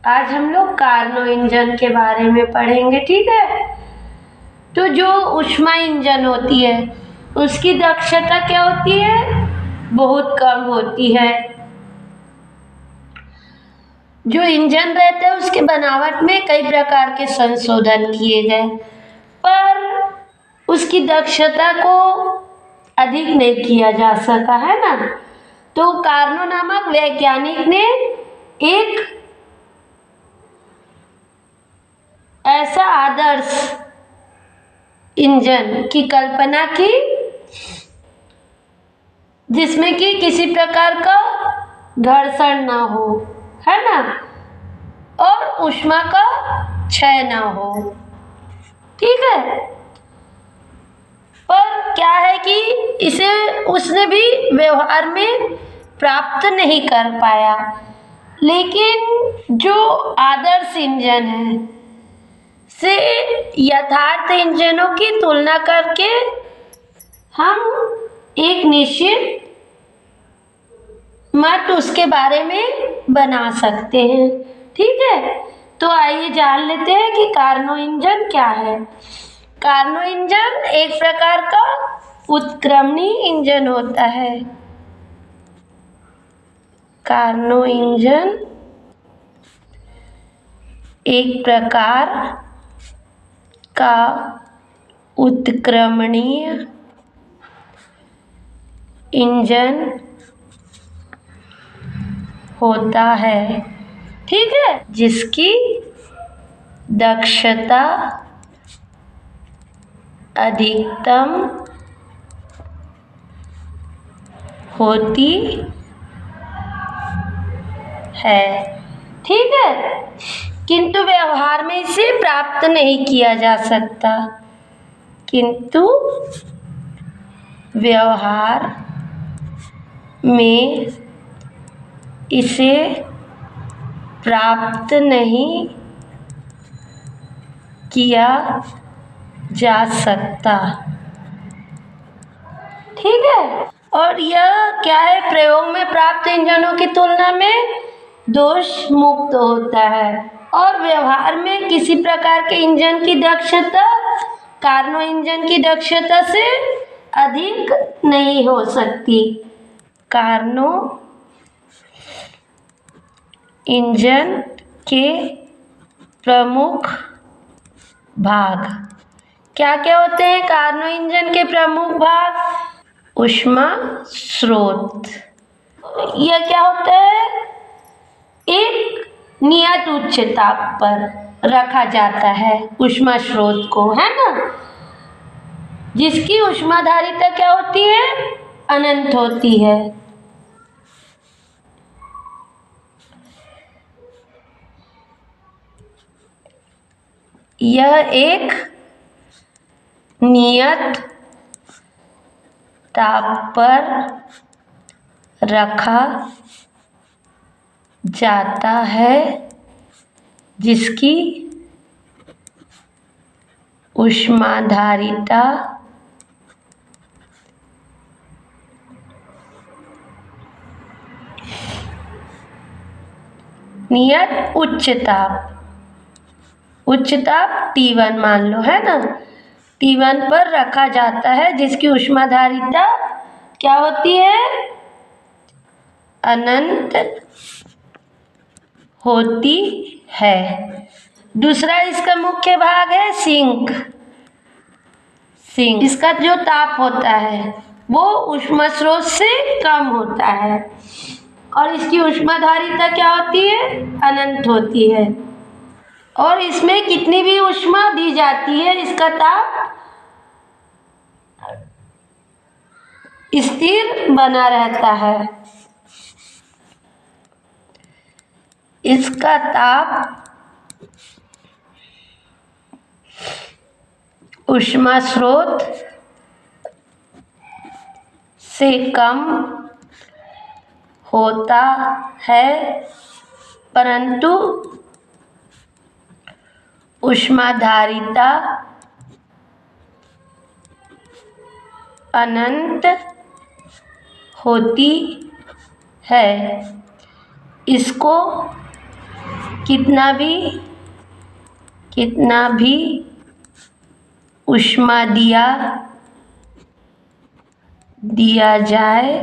आज हम लोग कार्नो इंजन के बारे में पढ़ेंगे, ठीक है। तो जो ऊष्मा इंजन होती है उसकी दक्षता क्या होती है? बहुत कम होती है। जो इंजन रहता है उसके बनावट में कई प्रकार के संशोधन किए गए, पर उसकी दक्षता को अधिक नहीं किया जा सका, है ना। तो कार्नो नामक वैज्ञानिक ने एक ऐसा आदर्श इंजन की कल्पना की जिसमें कि किसी प्रकार का घर्षण ना हो, है ना, और ऊष्मा का क्षय ना हो, ठीक है। पर क्या है कि इसे उसने भी व्यवहार में प्राप्त नहीं कर पाया। लेकिन जो आदर्श इंजन है से यथार्थ इंजनों की तुलना करके हम एक निश्चित मत उसके बारे में बना सकते हैं, ठीक है। तो आइए जान लेते हैं कि कार्नो इंजन क्या है। कार्नो इंजन एक प्रकार का उत्क्रमणी इंजन होता है। कार्नो इंजन एक प्रकार का उत्क्रमणीय इंजन होता है, ठीक है, जिसकी दक्षता अधिकतम होती है, ठीक है, किंतु व्यवहार में इसे प्राप्त नहीं किया जा सकता। किंतु व्यवहार में इसे प्राप्त नहीं किया जा सकता, ठीक है। और यह क्या है, प्रयोग में प्राप्त इंजनों की तुलना में दोष मुक्त होता है और व्यवहार में किसी प्रकार के इंजन की दक्षता कार्नो इंजन की दक्षता से अधिक नहीं हो सकती। कार्नो इंजन के प्रमुख भाग क्या क्या होते हैं? कार्नो इंजन के प्रमुख भाग: ऊष्मा स्रोत, यह क्या होता है? एक नियत उच्च ताप पर रखा जाता है ऊष्मा स्रोत को, है ना, जिसकी ऊष्माधारिता क्या होती है? अनंत होती है। यह एक नियत ताप पर रखा जाता है जिसकी ऊष्माधारिता नियत उच्च ताप T1 मान लो, है ना, T1 पर रखा जाता है जिसकी ऊष्माधारिता क्या होती है? अनंत होती है। दूसरा इसका मुख्य भाग है सिंक। इसका जो ताप होता है वो ऊष्मा स्रोत से कम होता है और इसकी ऊष्माधारिता क्या होती है? अनंत होती है। और इसमें कितनी भी ऊष्मा दी जाती है इसका ताप स्थिर बना रहता है। इसका ताप ऊष्मा स्रोत से कम होता है, परंतु ऊष्माधारिता अनंत होती है। इसको कितना भी ऊष्मा दिया जाए,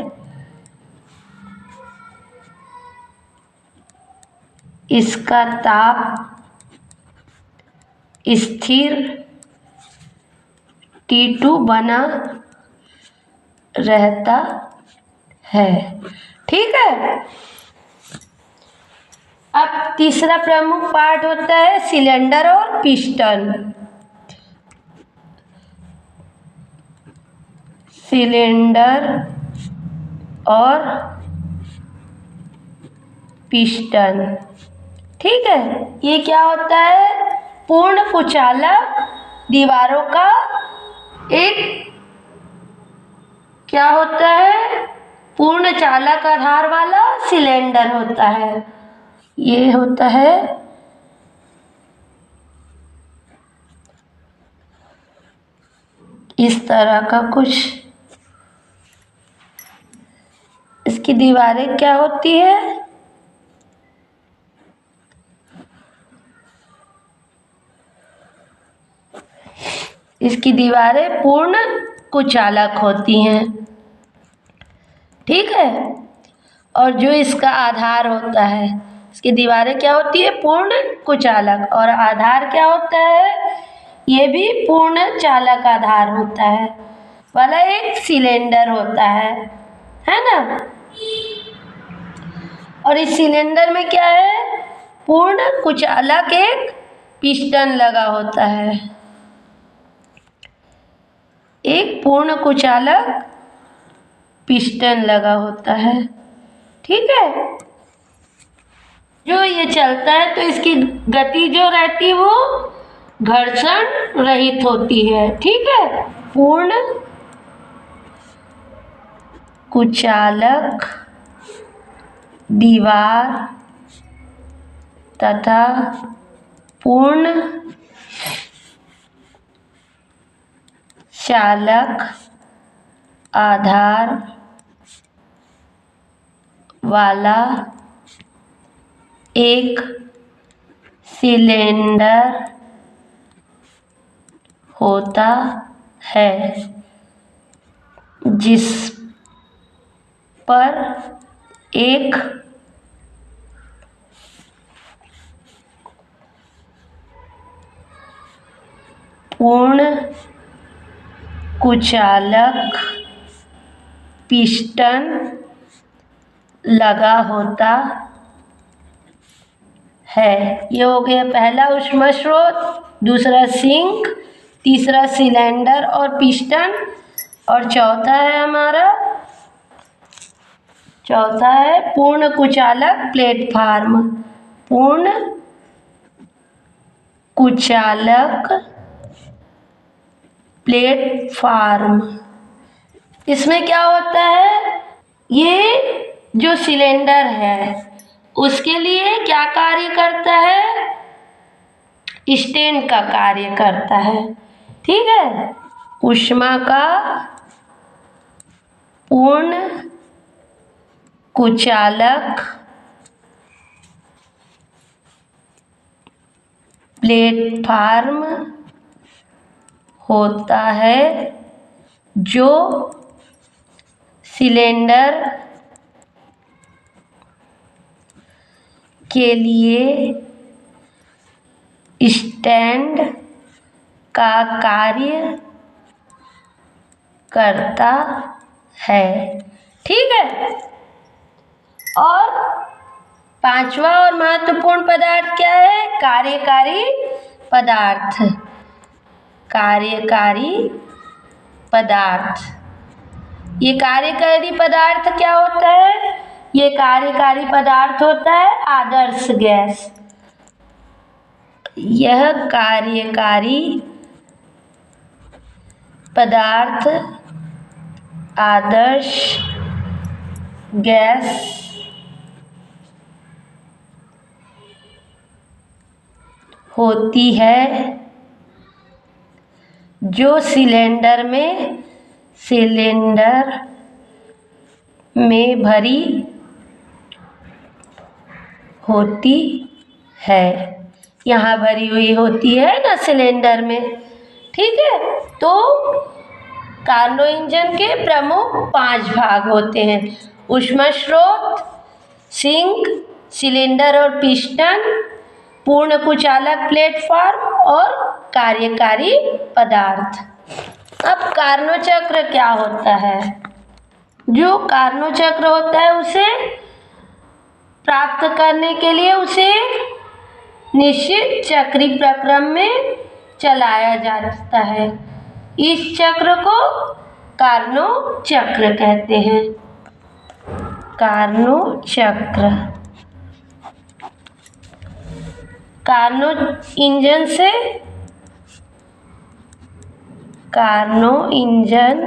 इसका ताप स्थिर T2 बना रहता है। ठीक है। अब तीसरा प्रमुख पार्ट होता है सिलेंडर और पिस्टन। सिलेंडर और पिस्टन, ठीक है। ये क्या होता है? पूर्ण कुचालक दीवारों का एक क्या होता है? पूर्ण चालक आधार वाला सिलेंडर होता है। ये होता है इस तरह का कुछ। इसकी दीवारें क्या होती है? इसकी दीवारें पूर्ण कुचालक होती हैं, ठीक है। और जो इसका आधार होता है, इसकी दीवारें क्या होती है? पूर्ण कुचालक। और आधार क्या होता है? ये भी पूर्ण चालक आधार होता है वाला एक सिलेंडर होता है ना। और इस सिलेंडर में क्या है? पूर्ण कुचालक एक पिस्टन लगा होता है। एक पूर्ण कुचालक पिस्टन लगा होता है, ठीक है। जो ये चलता है तो इसकी गति जो रहती है वो घर्षण रहित होती है, ठीक है। पूर्ण कुचालक दीवार तथा पूर्ण चालक आधार वाला एक सिलेंडर होता है, जिस पर एक पूर्ण कुचालक पिस्टन लगा होता है। ये हो गया पहला ऊष्मा स्रोत, दूसरा सिंक, तीसरा सिलेंडर और पिस्टन, और चौथा है पूर्ण कुचालक प्लेटफार्म। पूर्ण कुचालक प्लेटफार्म। इसमें क्या होता है? ये जो सिलेंडर है उसके लिए क्या कार्य करता है? स्टैंड का कार्य करता है, ठीक है। ऊष्मा का पूर्ण कुचालक प्लेटफार्म होता है जो सिलेंडर के लिए स्टैंड का कार्य करता है, ठीक है। और पांचवा और महत्वपूर्ण पदार्थ क्या है? कार्यकारी पदार्थ। कार्यकारी पदार्थ। ये कार्यकारी पदार्थ क्या होता है? ये कार्यकारी पदार्थ होता है आदर्श गैस। यह कार्यकारी पदार्थ आदर्श गैस होती है जो सिलेंडर में भरी होती है, यहाँ भरी हुई होती है ना सिलेंडर में। ठीक है, तो कार्नो इंजन के प्रमुख 5 भाग होते हैं: ऊष्मा स्रोत, सिंक, सिलेंडर और पिस्टन, पूर्ण कुचालक प्लेटफॉर्म और कार्यकारी पदार्थ। अब कार्नो चक्र क्या होता है? जो कार्नो चक्र होता है उसे प्राप्त करने के लिए उसे निश्चित चक्रीय प्रक्रम में चलाया जाता है। इस चक्र को कार्नो चक्र कहते हैं। कार्नो चक्र कार्नो इंजन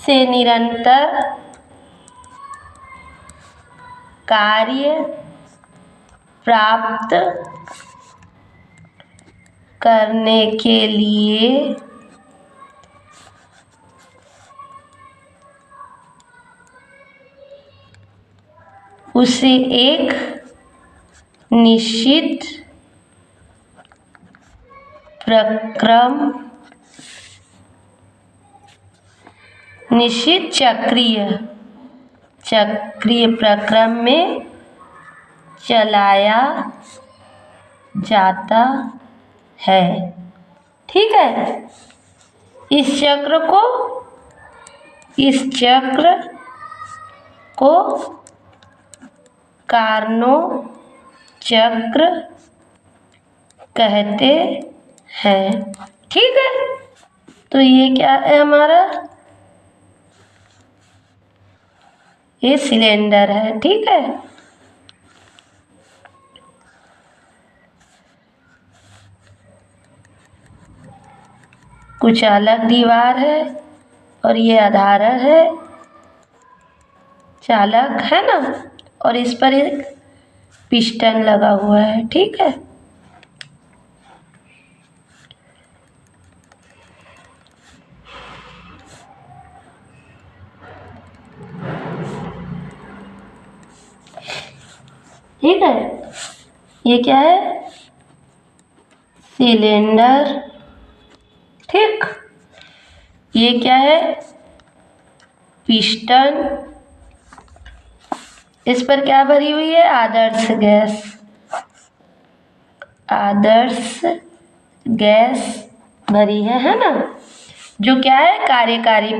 से निरंतर कार्य प्राप्त करने के लिए उसे एक निश्चित चक्रीय प्रक्रम में चलाया जाता है। ठीक है, इस चक्र को कार्नो चक्र कहते हैं। ठीक है, तो ये क्या है हमारा? ये सिलेंडर है। ठीक है, कुचालक दीवार है और ये आधारक है, चालक है ना, और इस पर एक पिस्टन लगा हुआ है। ठीक है, ठीक है, ये क्या है? सिलेंडर। ठीक, ये क्या है? पिस्टन। इस पर क्या भरी हुई है? आदर्श गैस भरी है ना, जो क्या है? कार्यकारी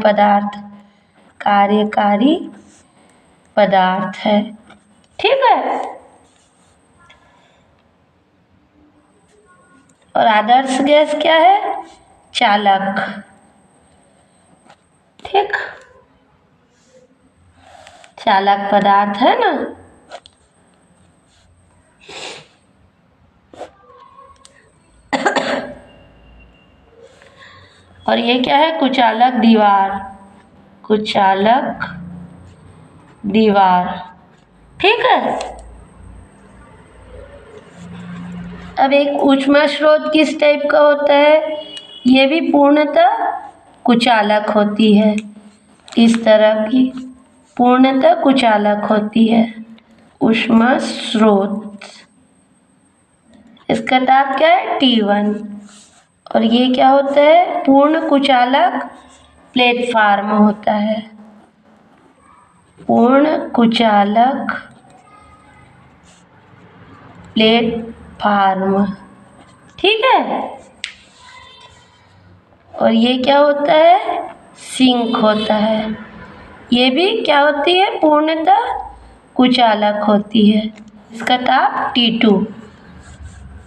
पदार्थ है। ठीक है, और आदर्श गैस क्या है? चालक। ठीक, चालक पदार्थ है ना। और ये क्या है? कुचालक दीवार। ठीक है, अब एक ऊष्मा स्रोत किस टाइप का होता है? ये भी पूर्णतः कुचालक होती है। इस तरह की पूर्णतः कुचालक होती है ऊष्मा स्रोत। इसका ताप क्या है? T1। और ये क्या होता है? पूर्ण कुचालक प्लेटफॉर्म होता है। पूर्ण कुचालक प्लेटफॉर्म। ठीक है, और ये क्या होता है? सिंक होता है। ये भी क्या होती है? पूर्णतः कुचालक होती है। इसका ताप T2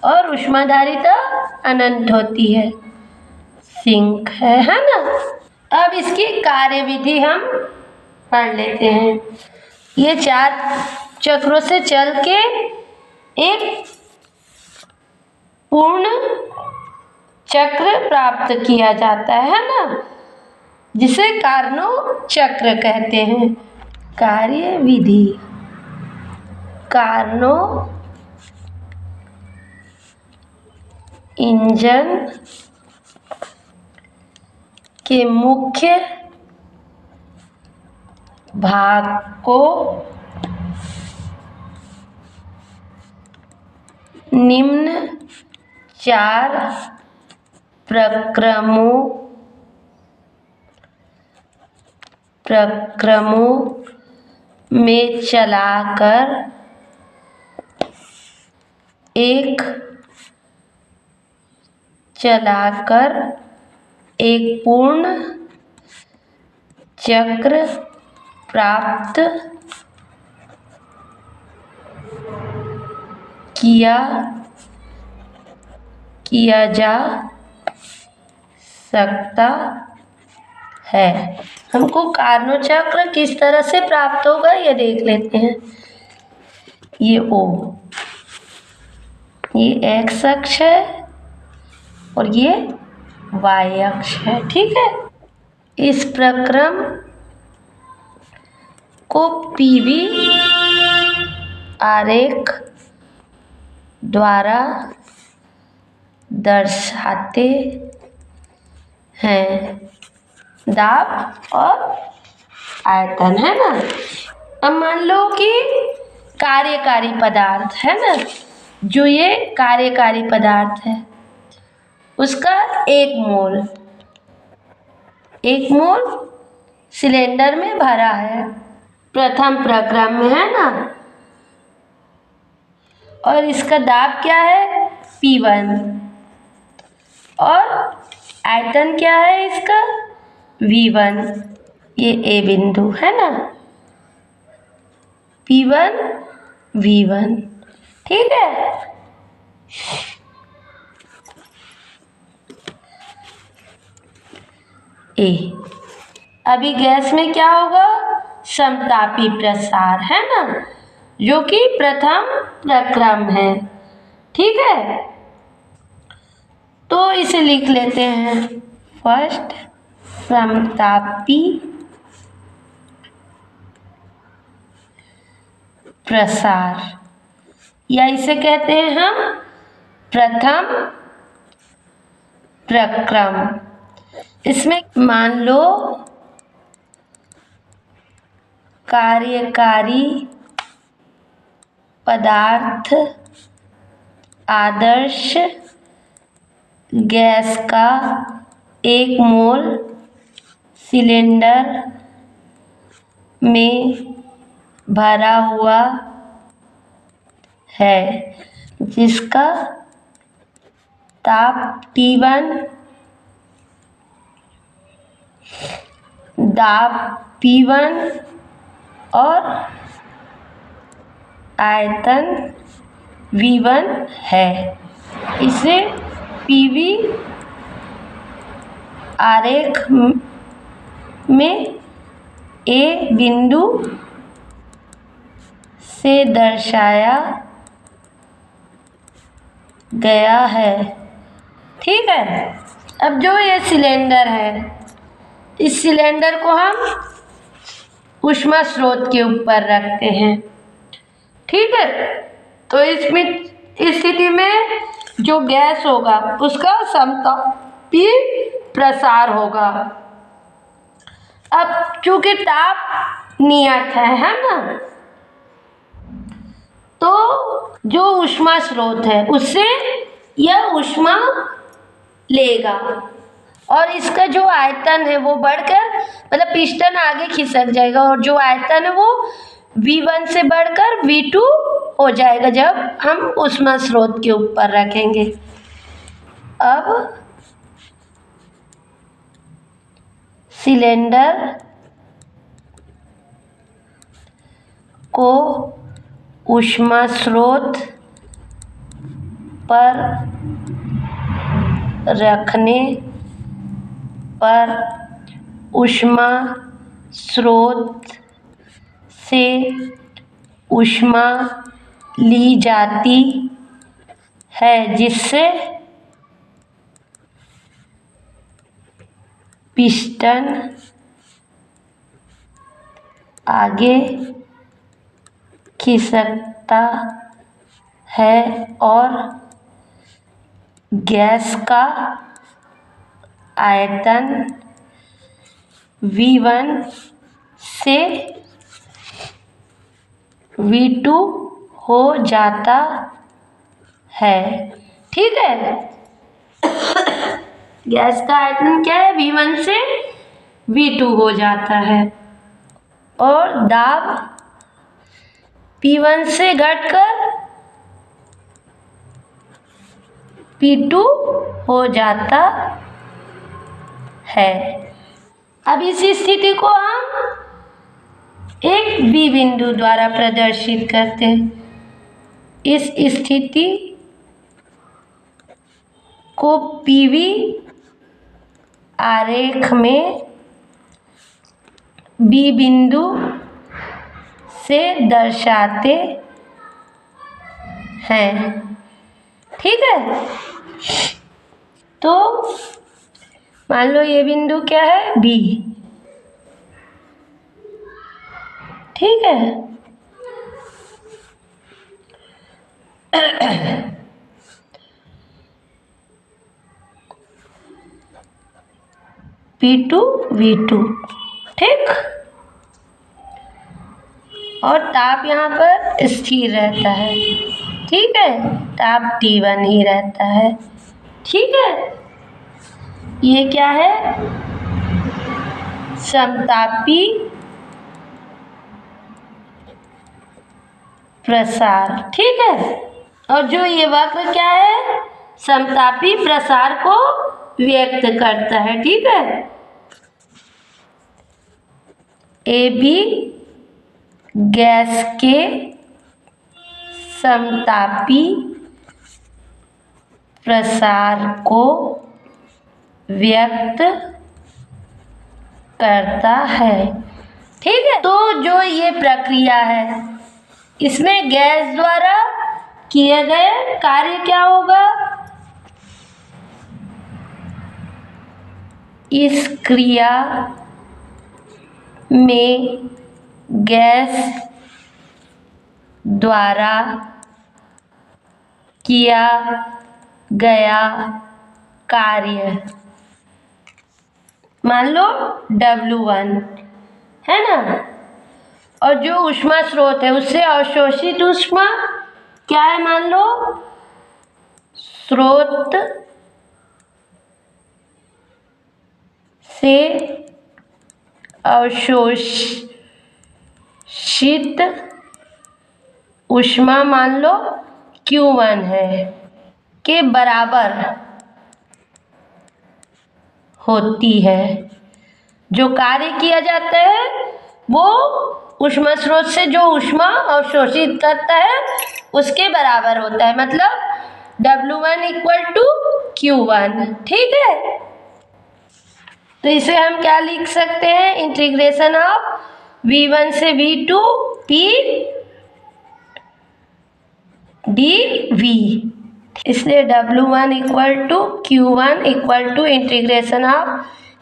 और ऊष्माधारिता अनंत होती है। सिंक है ना। अब इसकी कार्यविधि हम पढ़ लेते हैं। ये 4 चक्रों से चल के एक पूर्ण चक्र प्राप्त किया जाता है ना, जिसे कार्नो चक्र कहते हैं। कार्यविधि कार्नो इंजन के मुख्य भाग को निम्न 4 प्रक्रमों में चलाकर एक पूर्ण चक्र प्राप्त किया जा सकता है। हमको कार्नो चक्र किस तरह से प्राप्त होगा ये देख लेते हैं। ये O, ये x अक्ष है और ये y अक्ष है, ठीक है। इस प्रक्रम को PV आरेख द्वारा दर्शाते हैं। दाब और आयतन है ना। अब मान लो कि कार्यकारी पदार्थ है ना, जो ये कार्यकारी पदार्थ है उसका 1 मोल सिलेंडर में भरा है, प्रथम प्रक्रम में है ना। और इसका दाब क्या है? P1। और आयतन क्या है इसका? V1। ये A बिंदु है ना, P1 V1, ठीक है। A। अभी गैस में क्या होगा? समतापी प्रसार है ना, जो कि प्रथम प्रक्रम है, ठीक है। तो इसे लिख लेते हैं, फर्स्ट समतापी प्रसार, या इसे कहते हैं हम प्रथम प्रक्रम। इसमें मान लो कार्यकारी पदार्थ आदर्श गैस का 1 मोल सिलेंडर में भरा हुआ है, जिसका ताप T1, दाब P1 और आयतन V1 है। इसे PV आरेख में A बिंदु से दर्शाया गया है, ठीक है। अब जो ये सिलेंडर है, इस सिलेंडर को हम ऊष्मा स्रोत के ऊपर रखते हैं, ठीक है। तो इसमें इस स्थिति में जो गैस होगा उसका समतापी प्रसार होगा। अब चूंकि ताप नियत है ना, तो जो ऊष्मा स्रोत है उससे यह ऊष्मा लेगा और इसका जो आयतन है वो बढ़कर, मतलब पिस्टन आगे खिसक जाएगा और जो आयतन है वो V1 से बढ़कर V2 हो जाएगा जब हम ऊष्मा स्रोत के ऊपर रखेंगे। अब सिलेंडर को ऊष्मा स्रोत पर रखने पर ऊष्मा स्रोत से ऊष्मा ली जाती है, जिससे पिस्टन आगे खिसकता है और गैस का आयतन V1 से V2 हो जाता है। ठीक है, गैस का आयतन क्या है, V1 से V2 हो जाता है और दाब P1 से घटकर P2 हो जाता है। अब इस स्थिति को हम एक B बिंदु द्वारा प्रदर्शित करते हैं। इस स्थिति को PV आरेख में B बिंदु से दर्शाते हैं। ठीक है, तो मान लो ये बिंदु क्या है, B। ठीक है, P2 V2। ठीक, और ताप यहाँ पर स्थिर रहता है। ठीक है, ताप T1 ही रहता है। ठीक है, ये क्या है, समतापी प्रसार। ठीक है, और जो ये वक्र क्या है, समतापी प्रसार को व्यक्त करता है। ठीक है, AB गैस के समतापी प्रसार को व्यक्त करता है। ठीक है, तो जो ये प्रक्रिया है, इसमें गैस द्वारा किए गए कार्य क्या होगा, इस क्रिया में गैस द्वारा किया गया कार्य, मान लो W1 है ना, और जो ऊष्मा स्रोत है उससे अवशोषित ऊष्मा क्या है, मान लो स्रोत से अवशोषित ऊष्मा मान लो Q1 है, के बराबर होती है। जो कार्य किया जाता है वो ऊष्मा स्रोत से जो ऊष्मा अवशोषित करता है उसके बराबर होता है, मतलब W1 इक्वल टू Q1। ठीक है, तो इसे हम क्या लिख सकते हैं, इंटीग्रेशन ऑफ V1 से V2 P dV। इसलिए W1 equal to Q1 equal to integration of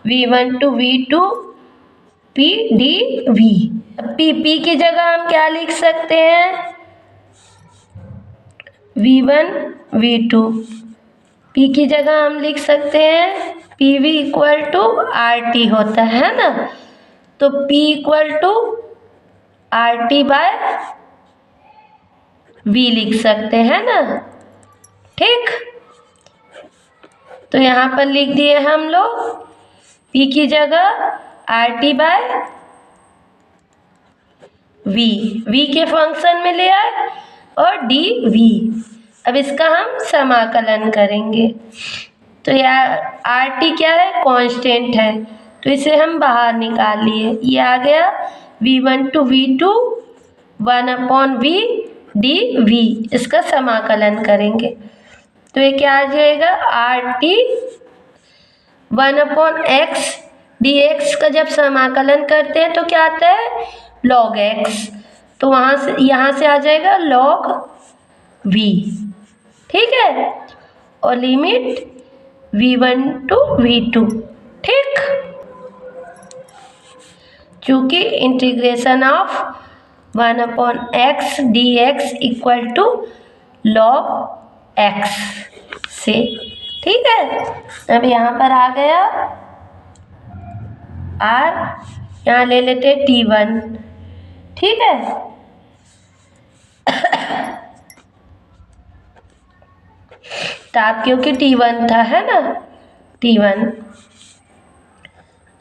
V1 to V2 P dV। P की जगह हम क्या लिख सकते हैं, V1 V2। P की जगह हम लिख सकते हैं PV इक्वल टू RT होता है ना, तो P equal to RT by V लिख सकते हैं ना। ठीक, तो यहाँ पर लिख दिए हम लोग P की जगह RT बाय V के फंक्शन में ले आए और dV। अब इसका हम समाकलन करेंगे, तो यार RT क्या है, कांस्टेंट है, तो इसे हम बाहर निकाल लिए। ये आ गया V1 to V2 1/V dV। इसका समाकलन करेंगे तो ये क्या आ जाएगा, RT 1/x dx का जब समाकलन करते हैं तो क्या आता है, log x, तो वहाँ से यहाँ से आ जाएगा log V। ठीक है, और लिमिट V1 टू V2। ठीक, चूँकि integration of 1/x dx equal to log x से। ठीक है, अब यहाँ पर आ गया R, यहाँ ले लेते T1। ठीक है, ताप क्योंकि T1 था, है ना, T1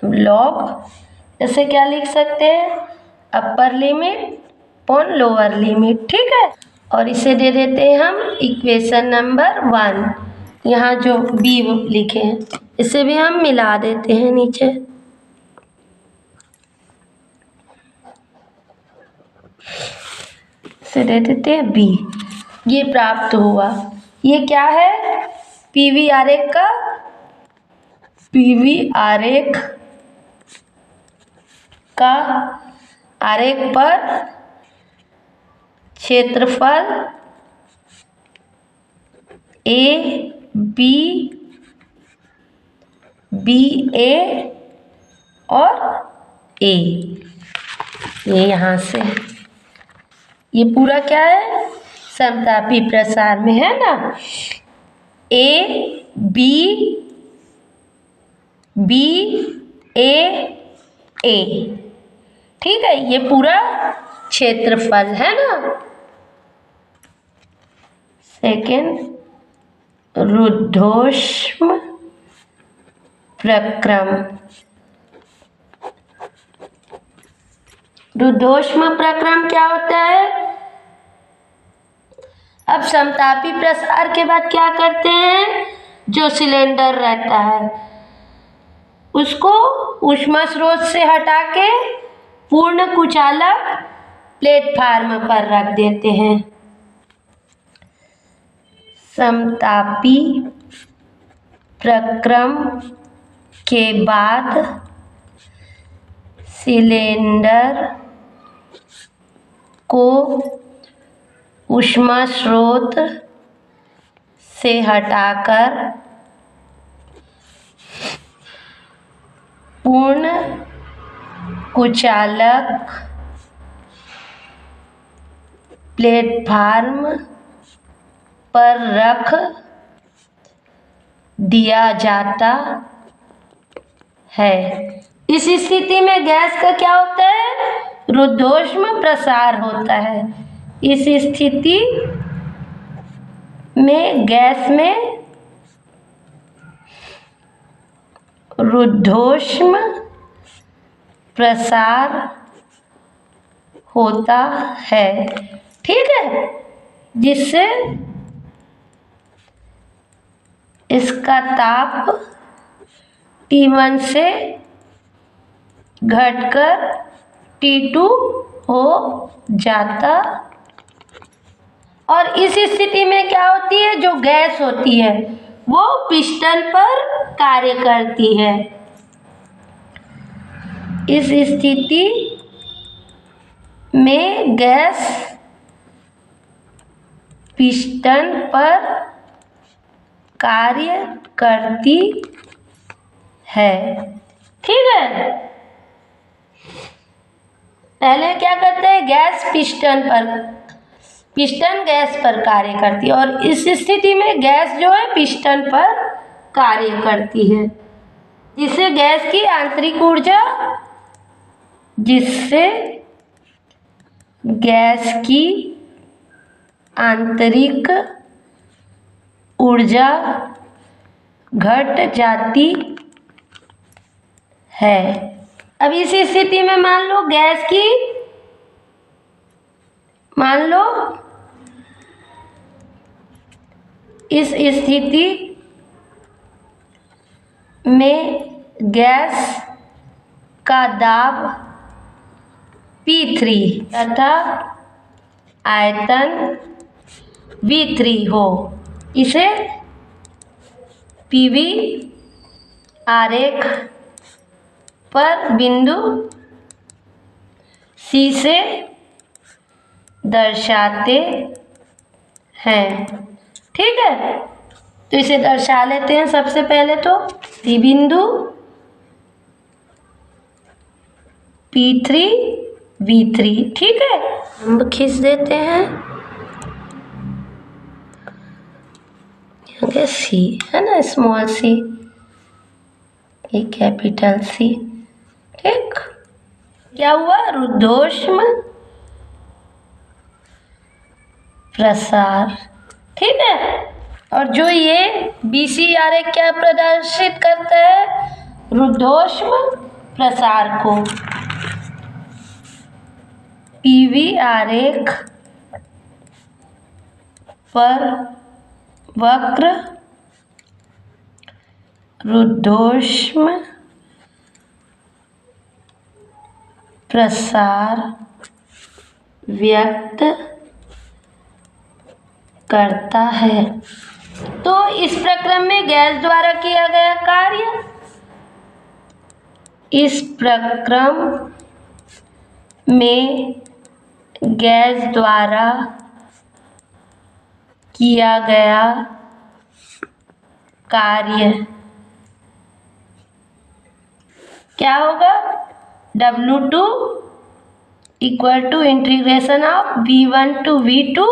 लॉग इसे क्या लिख सकते हैं, upper limit upon lower limit, ठीक है। और इसे दे देते हैं हम इक्वेशन नंबर 1। यहाँ जो बी लिखे हैं इसे भी हम मिला देते हैं नीचे। इसे दे देते हैं बी। ये प्राप्त हुआ। ये क्या है, पीवी आरेख का, पीवी आरेख का आरेख पर क्षेत्रफल ए बी, बी ए और ए, ये यहाँ से, ये पूरा क्या है, समतापी प्रसार में है ना, ए बी, बी ए ए, ठीक है। ये पूरा क्षेत्रफल है ना। सेकेंड, रुद्धोष्म प्रक्रम। रुद्धोष्म प्रक्रम क्या होता है, अब समतापी प्रसार के बाद क्या करते हैं, जो सिलेंडर रहता है उसको ऊष्मा स्रोत से हटा के पूर्ण कुचालक प्लेटफार्म पर रख देते हैं। समतापी प्रक्रम के बाद सिलेंडर को ऊष्मा स्रोत से हटाकर पूर्ण कुचालक प्लेटफार्म पर रख दिया जाता है। इस स्थिति में गैस का क्या होता है, रुद्धोष्म प्रसार होता है। इस स्थिति में गैस में रुद्धोष्म प्रसार होता है, ठीक है, जिससे इसका ताप T1 से घटकर T2 हो जाता। और इस स्थिति में क्या होती है, जो गैस होती है वो पिस्टन पर कार्य करती है। इस स्थिति में गैस पिस्टन पर कार्य करती है, ठीक है। पहले क्या करते हैं, गैस पिस्टन गैस पर कार्य करती है, और इस स्थिति में गैस जो है पिस्टन पर कार्य करती है, जिससे गैस की आंतरिक ऊर्जा, जिससे गैस की आंतरिक ऊर्जा घट जाती है। अब इस स्थिति में मान लो गैस की, मान लो इस स्थिति में गैस का दाब P3 तथा आयतन V3 हो। इसे पीवी आरेख पर बिंदु C से दर्शाते हैं, ठीक है। तो इसे दर्शा लेते हैं। सबसे पहले तो P बिंदु, P3 V3, ठीक है। हम खींच देते हैं, यहाँ C है ना, स्मॉल c, ये कैपिटल C, ठीक। क्या हुआ, रुद्धोष्म प्रसार, ठीक है। और जो ये BC आरेख क्या प्रदर्शित करता है? रुद्धोष्म प्रसार को। PV आरेख पर वक्र रुद्धोष्म प्रसार व्यक्त करता है। तो इस प्रक्रम में गैस द्वारा किया गया कार्य, इस प्रक्रम में गैस द्वारा किया गया कार्य क्या होगा? W2 equal to integration of V1 to V2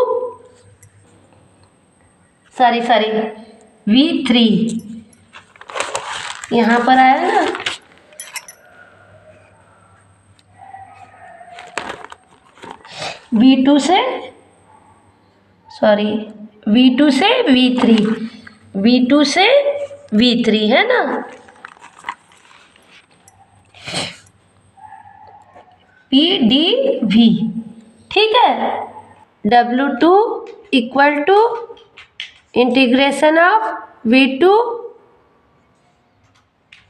V3 यहाँ पर आया ना, V2 से V3, V2 से V3 है ना। PDV ठीक है। W2 equal to integration of V2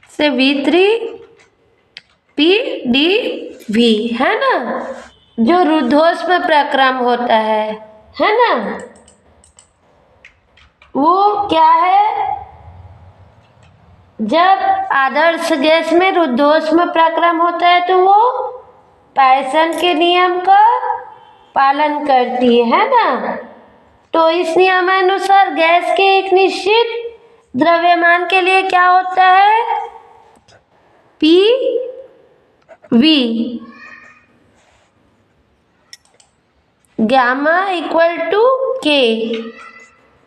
से V3 PDV है ना। जो रुद्धोष्म प्रक्रम होता है ना, वो क्या है? जब आदर्श गैस में रुद्धोष्म प्रक्रम होता है तो वो पायसन के नियम का पालन करती है ना। तो इस नियमानुसार गैस के एक निश्चित द्रव्यमान के लिए क्या होता है? PV gamma equal to K,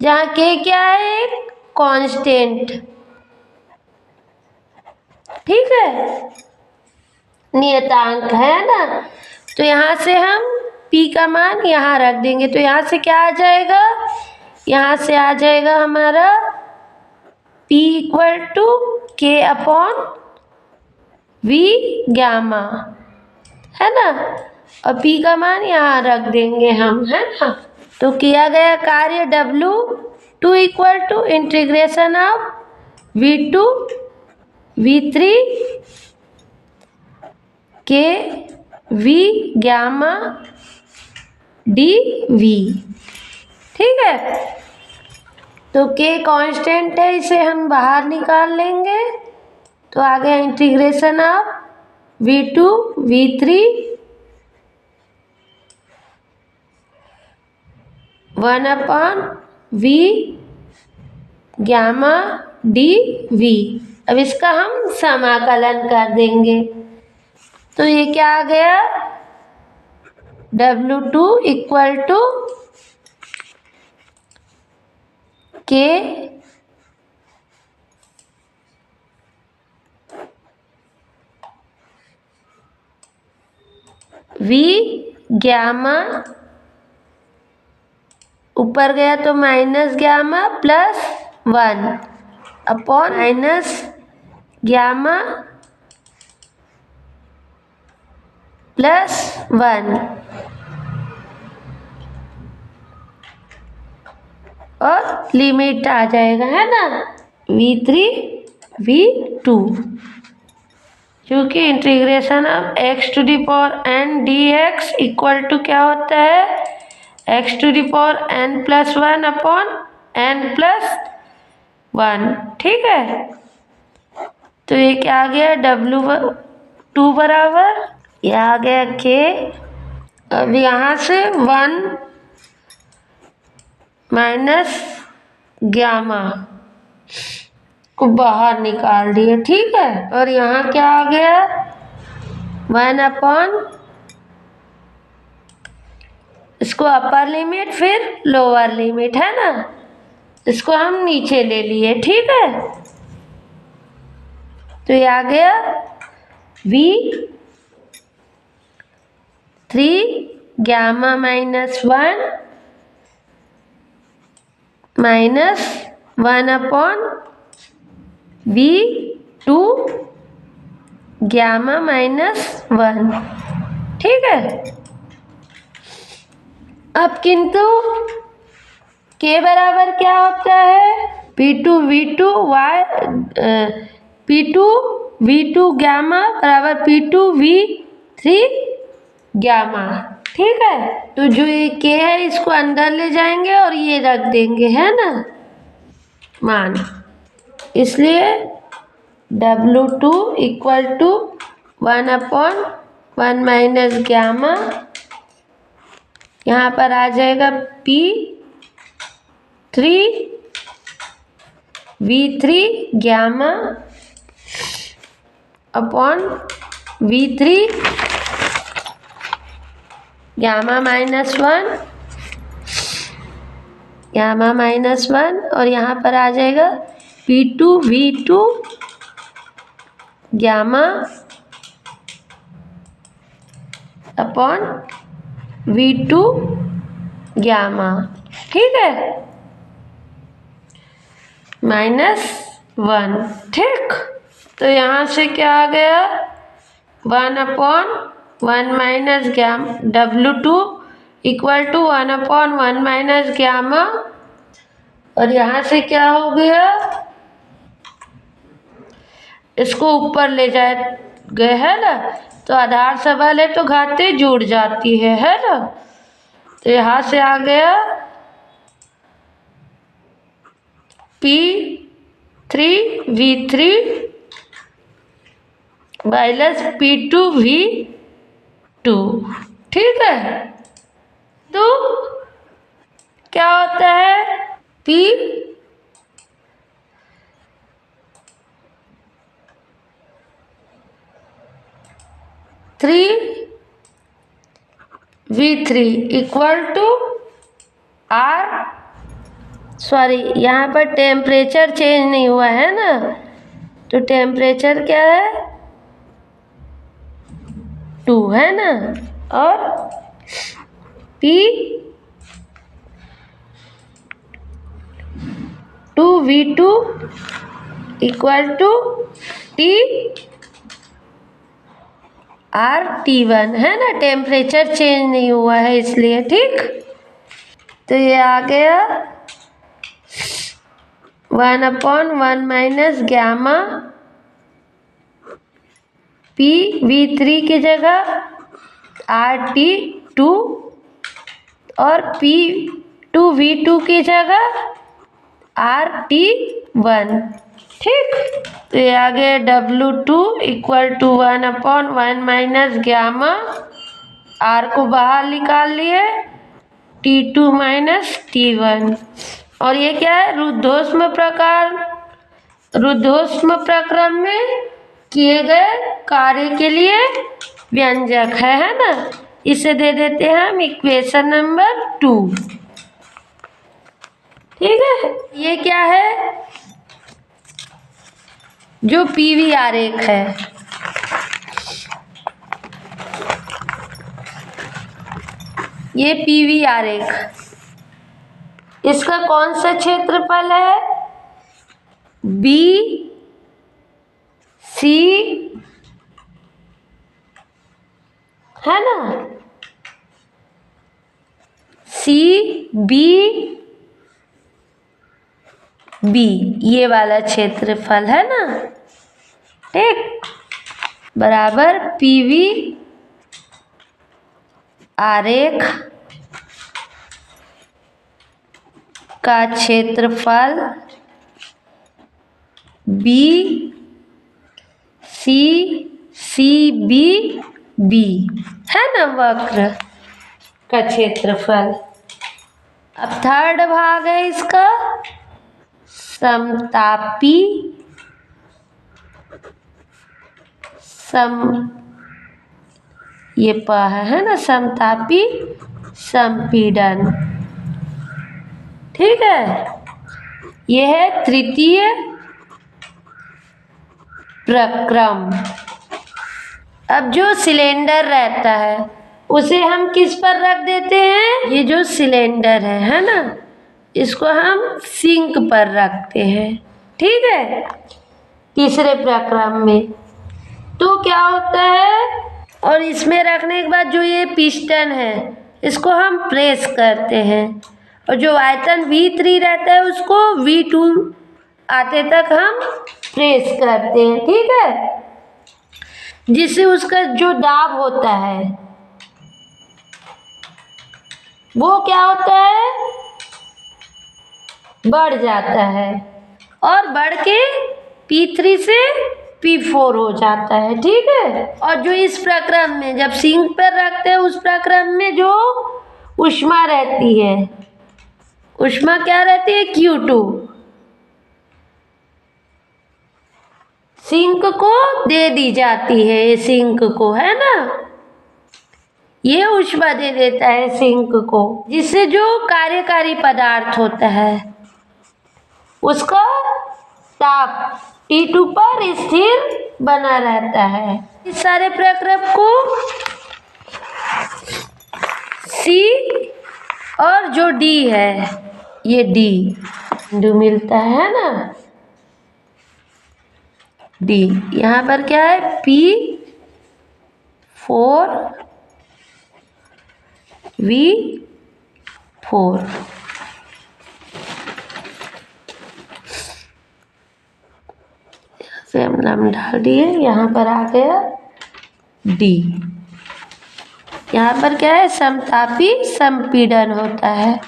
जहाँ K क्या है? कांस्टेंट, ठीक है, नियतांक है ना। तो यहाँ से हम P का मान यहाँ रख देंगे, तो यहाँ से क्या आ जाएगा? यहाँ से आ जाएगा हमारा P equal to K upon V gamma, है ना। और P का मान यहाँ रख देंगे हम, है ना। तो किया गया कार्य W2 equal to integration of V2 V3 के V गामा DV, ठीक है। तो K कांस्टेंट है, इसे हम बाहर निकाल लेंगे। तो आ गया integration of V2 V3 1/V gamma DV। अब इसका हम समाकलन कर देंगे। तो ये क्या आ गया? W2 equal to K V gamma, ऊपर गया तो minus gamma plus 1 upon minus gamma plus 1 और लिमिट आ जाएगा, है ना, V3 V2, क्योंकि integration of x to the power n dx equal to क्या होता है? x to the power n plus 1 upon n plus 1, ठीक है। तो ये क्या आ गया? W2 बराबर, यह आ गया K। अब यहाँ से 1 माइनस गामा को बाहर निकाल दिए, ठीक है। और यहाँ क्या आ गया? 1 अपॉन, इसको अपर लिमिट फिर लोअर लिमिट, है ना, इसको हम नीचे ले लिए, ठीक है। तो ये आ गया V3 gamma -1 minus 1/V2 gamma -1। ठीक है। अब किंतु के बराबर क्या होता है, P2V2 गामा बराबर P2V3 गामा। ठीक है। तो जो ये के है इसको अंदर ले जाएंगे और ये रख देंगे, है ना मान। इसलिए W2 = 1/1 माइनस गामा, यहाँ पर आ जाएगा P3V3 gamma upon V3 gamma -1 और यहाँ पर आ जाएगा P2V2 gamma upon V2 gamma. ठीक है, -1। ठीक। तो यहाँ से क्या आ गया, 1/1 minus gamma, W2 = 1/1 minus gamma. और यहाँ से क्या हो गया, इसको ऊपर ले जाए गए, है ना। तो आधार सबल है तो घातें जुड़ जाती है ना। तो यहाँ से आ गया P3V3 माइनस P2V2। ठीक है। तो क्या होता है, P3V3 = यहाँ पर टेम्परेचर चेंज नहीं हुआ है ना, तो टेम्परेचर क्या है 2, है ना। और P2V2 = T/T1, है ना, टेम्परेचर चेंज नहीं हुआ है इसलिए। ठीक। तो ये आ गया 1/1 माइनस गामा, P3V3 की जगह RT2 और P2V2 की जगह RT1। ठीक। तो ये आ गया W2 = 1/1 माइनस गामा, R को बाहर निकाल लिए, T2 माइनस T1। और ये क्या है, रुद्धोष्म प्रक्रम में किए गए कार्य के लिए व्यंजक है ना। इसे दे देते हैं हम इक्वेशन नंबर 2। ठीक है। ये क्या है, जो पीवी आरेख है, ये पीवी आरेख, इसका कौन सा क्षेत्रफल है, BC, है ना, CBB, ये वाला क्षेत्रफल है ना। ठीक। बराबर पीवी आरेख का क्षेत्रफल BCCBB, है ना, वक्र का क्षेत्रफल। अब थर्ड भाग है इसका, समतापी ये है ना, समतापी संपीड़न। ठीक है। यह है तृतीय प्रक्रम। अब जो सिलेंडर रहता है उसे हम किस पर रख देते हैं, ये जो सिलेंडर है ना, इसको हम सिंक पर रखते हैं। ठीक है, तीसरे प्रक्रम में तो क्या होता है, और इसमें रखने के बाद जो ये पिस्टन है इसको हम प्रेस करते हैं, और जो आयतन V3 रहता है उसको V2 आते तक हम प्रेस करते हैं। ठीक है, जिससे उसका जो दाब होता है वो क्या होता है, बढ़ जाता है, और बढ़ के P3 से P4 हो जाता है। ठीक है, और जो इस प्रक्रम में जब सिंक पर रखते हैं उस प्रक्रम में जो ऊष्मा रहती है, ऊष्मा क्या रहती है, Q2, सिंक को दे दी जाती है, ये सिंक को, है ना, ये ऊष्मा दे देता है सिंक को, जिससे जो कार्यकारी पदार्थ होता है उसका ताप T2 पर स्थिर बना रहता है। इस सारे प्रक्रम को C और जो D है, ये D मिलता है ना, D यहाँ पर क्या है, P4 V4, से हम नाम डाल दिए, यहाँ पर आ गया D। यहाँ पर क्या है, समतापी संपीड़न होता है।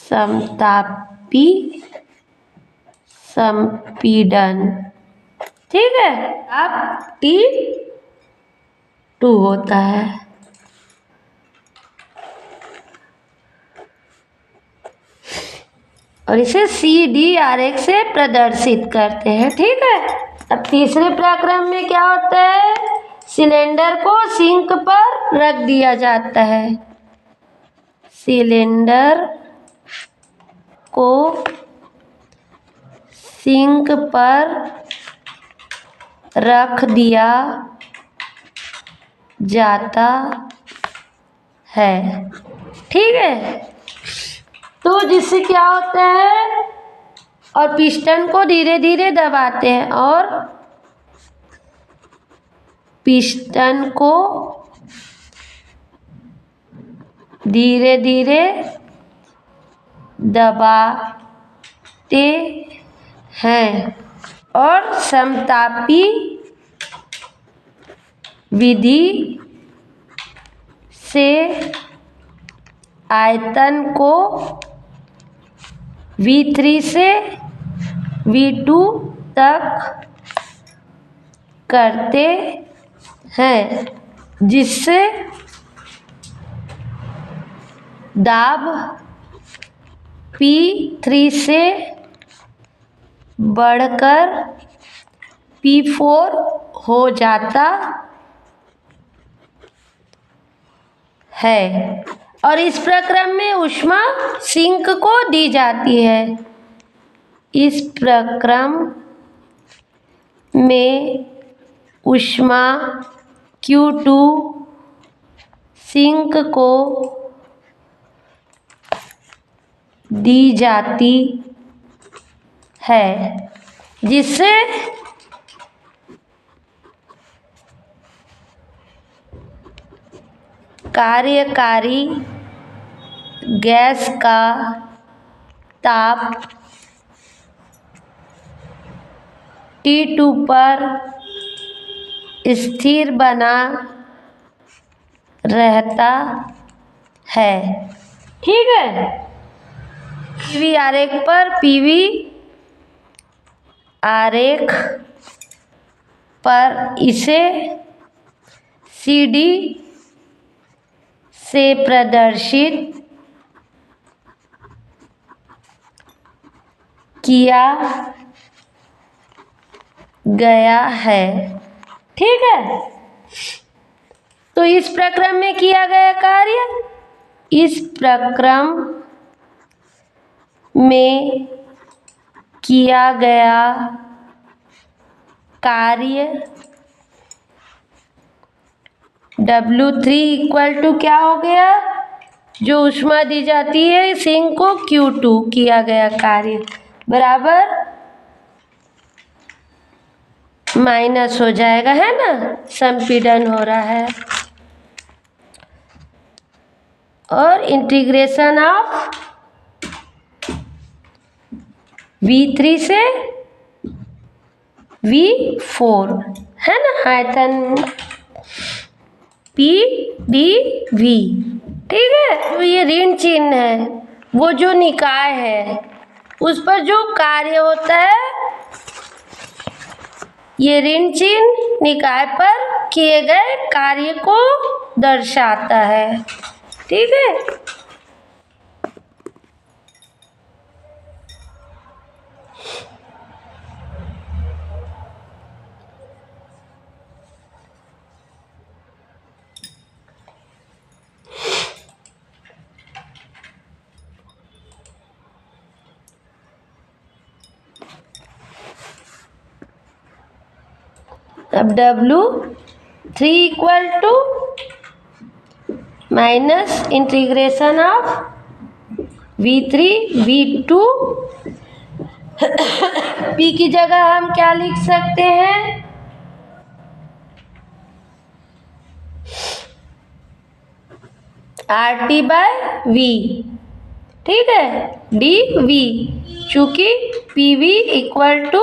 समतापी संपीड़न, ठीक है, अब T2 होता है। और इसे CD आरेख से प्रदर्शित करते हैं। ठीक है, अब तीसरे प्रक्रम में क्या होता है, सिलेंडर को सिंक पर रख दिया जाता है, सिलेंडर को सिंक पर रख दिया जाता है। ठीक है, तो जिससे क्या होता है, और पिस्टन को धीरे धीरे दबाते हैं, और पिस्टन को धीरे धीरे दबाते हैं, और समतापी विधि से आयतन को V3 से V2 तक करते हैं, जिससे दाब P3 से बढ़कर P4 हो जाता है, और इस प्रक्रम में ऊष्मा सिंक को दी जाती है। इस प्रक्रम में ऊष्मा Q2 सिंक को दी जाती है, जिससे कार्यकारी गैस का ताप T2 पर स्थिर बना रहता है। ठीक है, PV आरेख पर, PV आरेख पर इसे CD से प्रदर्शित किया गया है। ठीक है, तो इस प्रक्रम में किया गया कार्य, इस प्रक्रम में किया गया कार्य W3 इक्वल टू क्या हो गया, जो ऊष्मा दी जाती है सिंक को Q2 किया गया कार्य बराबर माइनस हो जाएगा, है ना, संपीड़न हो रहा है। और इंटीग्रेशन ऑफ V3 से V4 है ना, आयतन PdV। ठीक है, तो ये ऋण चिन्ह है, वो जो निकाय है उस पर जो कार्य होता है, ये ऋण चिन्ह निकाय पर किए गए कार्य को दर्शाता है। ठीक है, अब W3 equal to minus integration of V3 V2 P की जगह हम क्या लिख सकते हैं, RT बाय V। ठीक है, dV, चूंकि PV इक्वल टू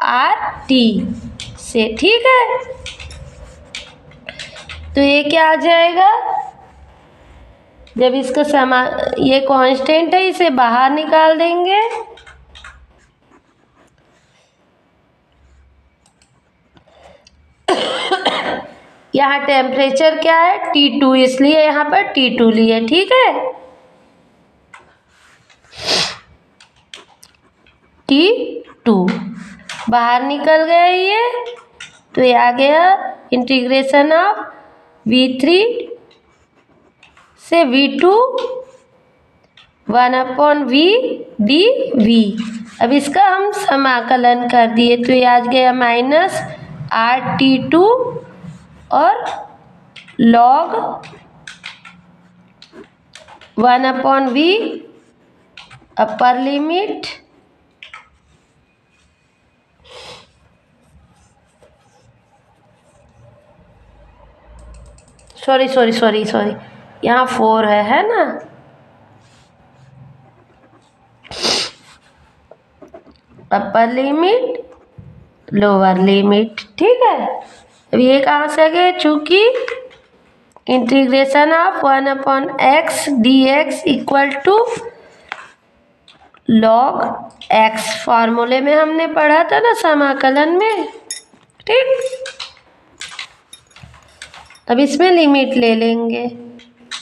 RT से। ठीक है, तो ये क्या आ जाएगा, जब इसका ये कांस्टेंट है, इसे बाहर निकाल देंगे, यहाँ टेम्परेचर क्या है T2, इसलिए यहाँ पर T2 लिए। ठीक है, T2 बाहर निकल गया ये, तो ये आ गया इंटीग्रेशन ऑफ V3 से V2 1/V dV। अब इसका हम समाकलन कर दिए, तो ये आ गया माइनस RT2 और log 1/V upper limit sorry यहाँ 4 है ना, अपर लिमिट लोअर लिमिट। ठीक है, अब ये कहाँ से आ गए, चूंकि integration of 1/x dx equal to log x, फार्मूले में हमने पढ़ा था ना समाकलन में। ठीक, अब इसमें लिमिट ले लेंगे,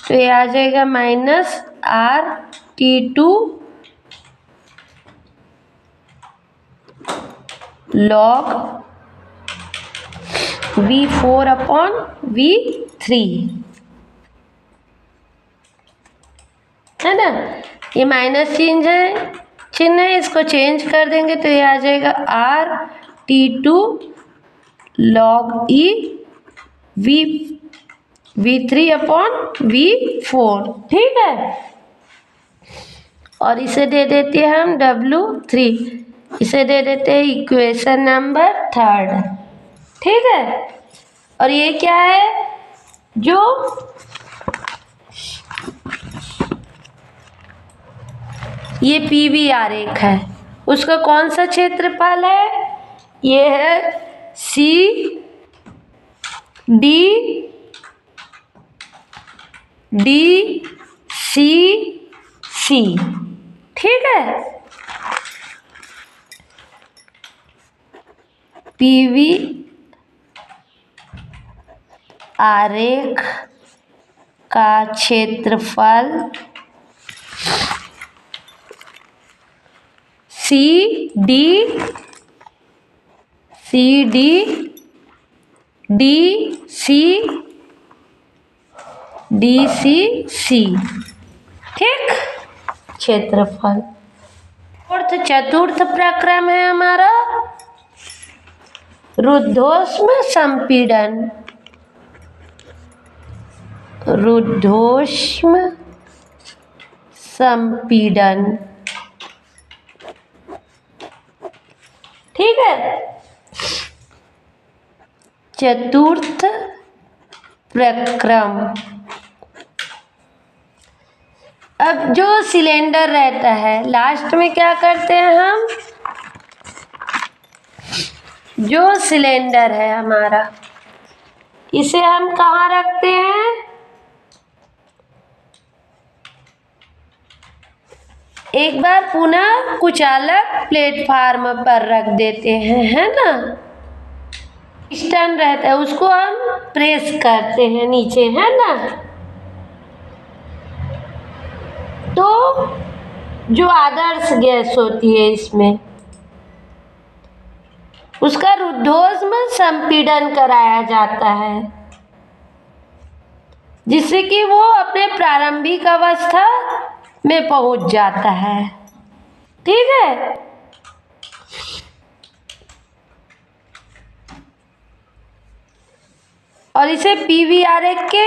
तो ये आ जाएगा माइनस RT2 log V4/V3, है ना। ये माइनस चिन्ह है, इसको चेंज कर देंगे तो ये आ जाएगा RT2 log E V3/V4। ठीक है, और इसे दे देते हैं हम W3, इसे दे देते हैं इक्वेशन नंबर 3। ठीक है, और ये क्या है, जो ये PV आरेख है, उसका कौन सा क्षेत्रफल है, ये है CDCC। ठीक है, PV आरेख का क्षेत्रफल DCC। ठीक, क्षेत्रफल। चतुर्थ प्रक्रम है हमारा रुद्धोष्म संपीड़न। रुद्धोष्म संपीड़न। ठीक है। चतुर्थ प्रक्रम। अब जो सिलेंडर रहता है लास्ट में क्या करते हैं हम, जो सिलेंडर है हमारा इसे हम कहाँ रखते हैं, एक बार पुनः कुचालक प्लेटफार्म पर रख देते हैं, है ना। पिस्टन रहता है उसको हम प्रेस करते हैं नीचे, है ना। तो जो आदर्श गैस होती है इसमें उसका रुद्धोष्म संपीड़न कराया जाता है जिससे कि वो अपने प्रारंभिक अवस्था में पहुंच जाता है। ठीक है। और इसे पीवी आरेख के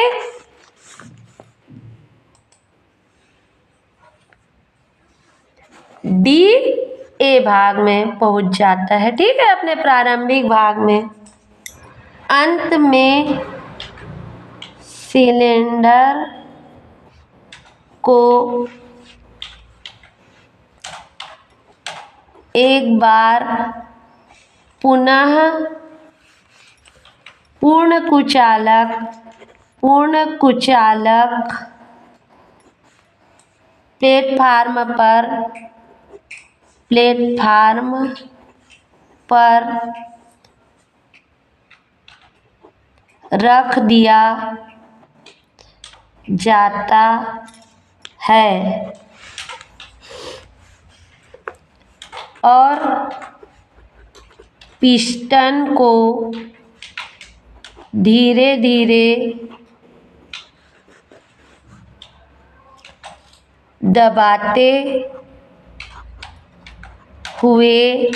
डी ए भाग में पहुंच जाता है। ठीक है, अपने प्रारंभिक भाग में। अंत में सिलेंडर को एक बार पुनः पूर्ण कुचालक प्लेटफार्म पर रख दिया जाता है और पिस्टन को धीरे धीरे दबाते हुए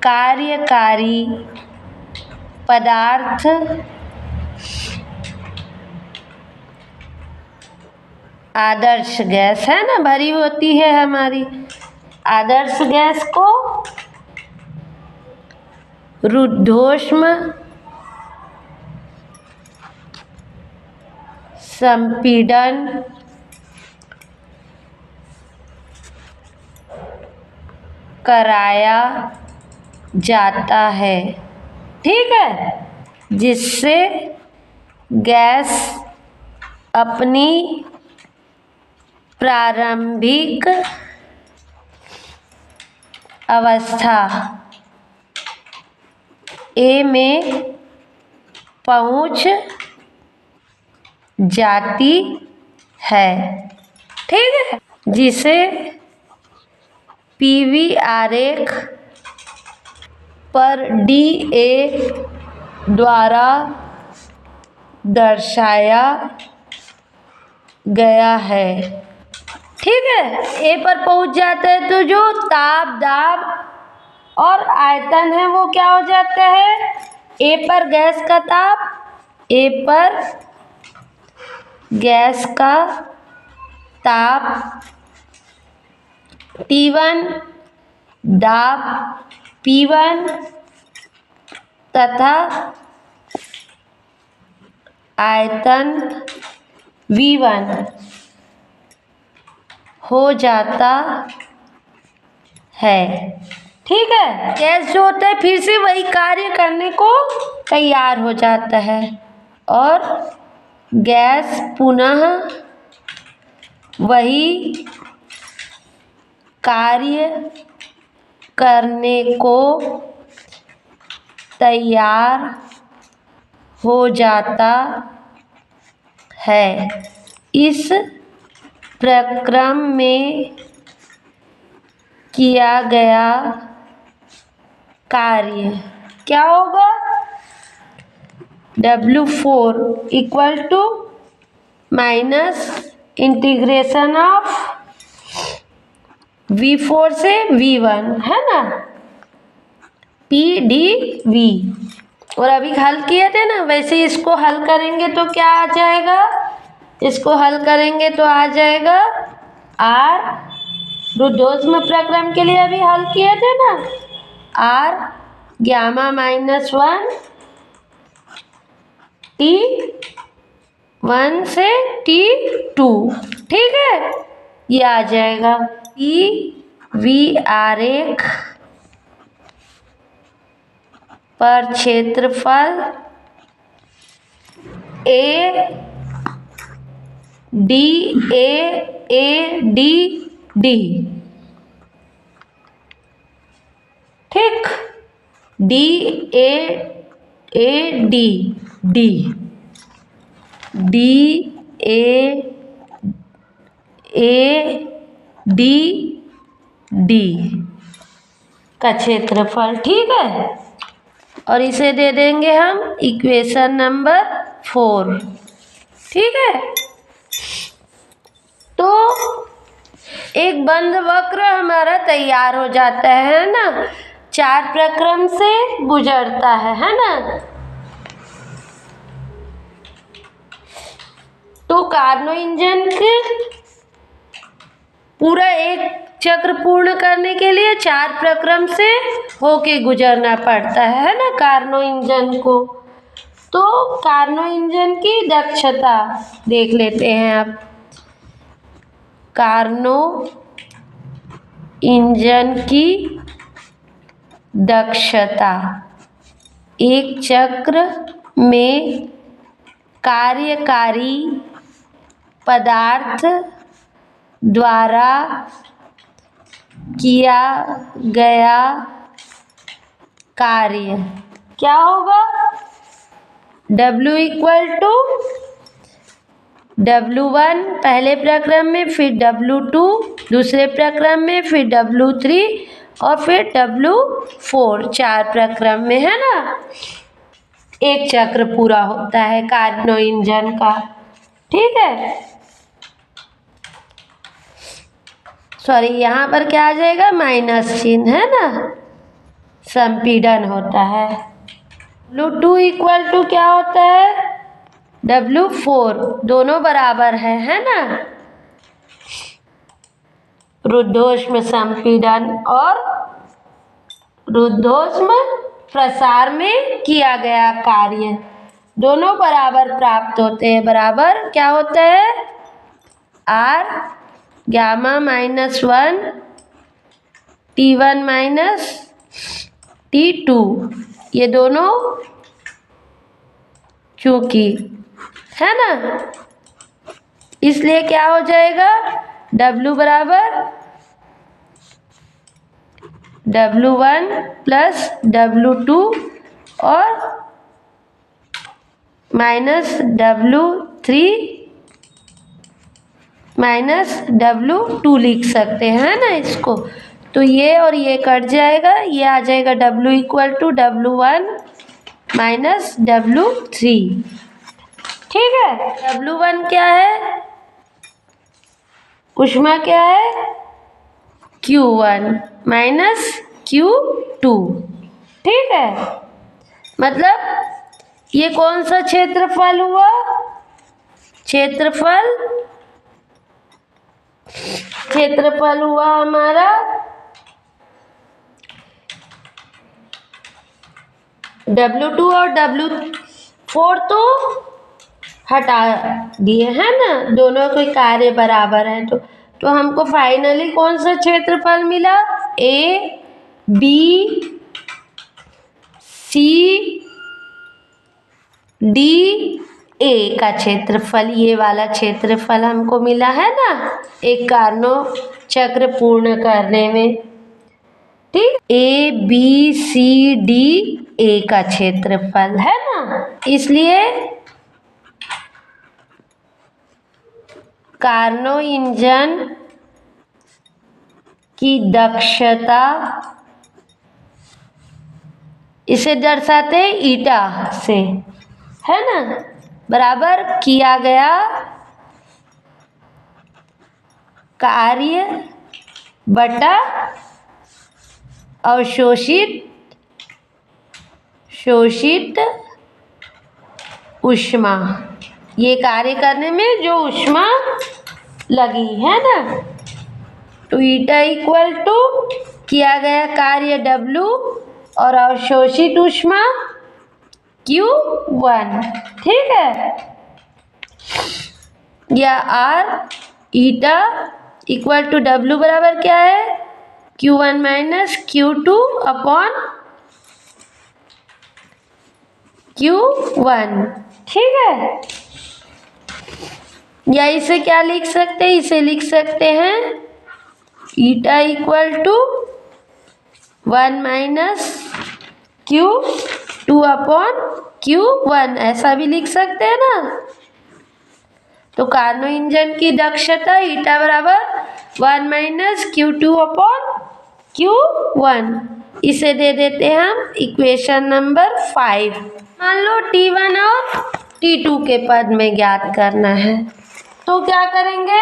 कार्यकारी पदार्थ आदर्श गैस, है ना, भरी होती है हमारी आदर्श गैस को रुद्धोष्म संपीड़न कराया जाता है। ठीक है, जिससे गैस अपनी प्रारंभिक अवस्था ए में पहुंच जाती है। ठीक है, जिसे पीवी आरेख पर डी ए द्वारा दर्शाया गया है। ठीक है, ए पर पहुंच जाता है तो जो ताप, दाब और आयतन है वो क्या हो जाता है, ए पर गैस का ताप, ए पर गैस का ताप, T1 दाब P1 तथा आयतन V1 हो जाता है। ठीक है, गैस जो होता है फिर से वही कार्य करने को तैयार हो जाता है और गैस पुनः वही कार्य करने को तैयार हो जाता है। इस प्रक्रम में किया गया कार्य क्या होगा, W4 equal to minus integration of V4 से V1, है ना, PD V। और अभी हल किए थे ना, वैसे ही इसको हल करेंगे तो क्या आ जाएगा, इसको हल करेंगे तो आ जाएगा आर, रुद्धोष्म प्रक्रम के लिए अभी हल किए थे ना, आर गामा -1 T1 से T2, ठीक है। ये आ जाएगा PV आरेख पर क्षेत्रफल AD ठीक, DAD का क्षेत्रफल, ठीक है। और इसे दे देंगे हम इक्वेशन नंबर 4, ठीक है। तो एक बंद वक्र हमारा तैयार हो जाता है ना, 4 प्रक्रम से गुजरता है ना। तो कार्नो इंजन के पूरा एक चक्र पूर्ण करने के लिए 4 प्रक्रम से होके गुजरना पड़ता है ना कार्नो इंजन को। तो कार्नो इंजन की दक्षता देख लेते हैं अब। कार्नो इंजन की दक्षता एक चक्र में कार्यकारी पदार्थ द्वारा किया गया कार्य क्या होगा, W = W1 पहले प्रक्रम में, फिर W2 दूसरे प्रक्रम में, फिर W3 और फिर W4 4 प्रक्रम में, है ना। एक चक्र पूरा होता है कार्नो इंजन का, ठीक है। सॉरी, यहाँ पर क्या आ जाएगा, माइनस चिन्ह, है ना, संपीड़न होता है। W2 = क्या होता है, W4, दोनों बराबर है ना। रुद्धोष्म संपीड़न और रुद्धोष्म प्रसार में किया गया कार्य दोनों बराबर प्राप्त होते हैं। बराबर क्या होता है, R गामा -1 T1 - T2, ये दोनों चूंकि है ना, इसलिए क्या हो जाएगा, W = W1 + W2 और -W3 - W2 लिख सकते हैं ना इसको। तो ये और ये कट जाएगा, ये आ जाएगा W = W1 - W3, ठीक है। W1 क्या है, ऊष्मा क्या है, Q1 - Q2, ठीक है। मतलब ये कौन सा क्षेत्रफल हुआ, क्षेत्रफल हुआ हमारा W2 और W4 तो हटा दिए, है ना, दोनों के कार्य बराबर हैं। तो हमको फाइनली कौन सा क्षेत्रफल मिला, ABCDA का क्षेत्रफल, ये वाला क्षेत्रफल हमको मिला है ना एक कार्नो चक्र पूर्ण करने में, ठीक। ABCDA का क्षेत्रफल है ना, इसलिए कार्नो इंजन की दक्षता, इसे दर्शाते हैं ईटा से, है ना, बराबर किया गया कार्य बटा अवशोषित शोषित ऊष्मा, ये कार्य करने में जो ऊष्मा लगी है ना, तो ईटा इक्वल टू किया गया कार्य W और अवशोषित ऊष्मा Q1, ठीक है। या R eta equal to W बराबर क्या है, Q1 minus Q2 upon Q1, ठीक है। या इसे क्या लिख सकते हैं, इसे लिख सकते हैं eta equal to 1 minus Q2 upon Q1, ऐसा भी लिख सकते हैं ना। तो कार्नो इंजन की दक्षता ईटा बराबर 1 माइनस Q2 अपॉन Q1, इसे दे देते हैं हम इक्वेशन नंबर 5। मान लो T1 और T2 के पद में ज्ञात करना है, तो क्या करेंगे,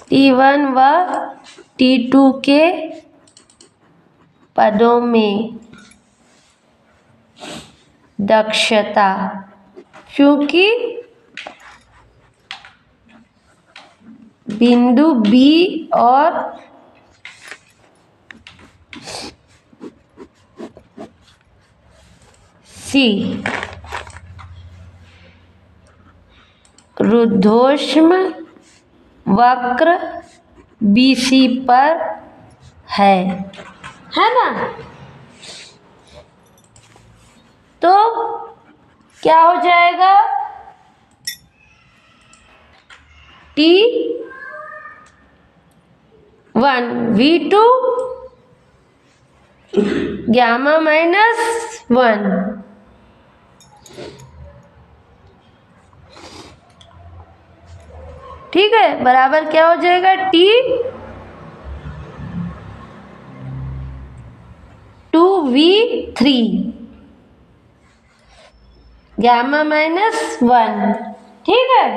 T1 व T2 के पदों में दक्षता, क्योंकि बिंदु B और C रुद्धोष्म वक्र BC पर है ना। तो क्या हो जाएगा, T1 V2 गामा माइनस 1, ठीक है, बराबर क्या हो जाएगा, T2V3 गामा माइनस 1, ठीक है।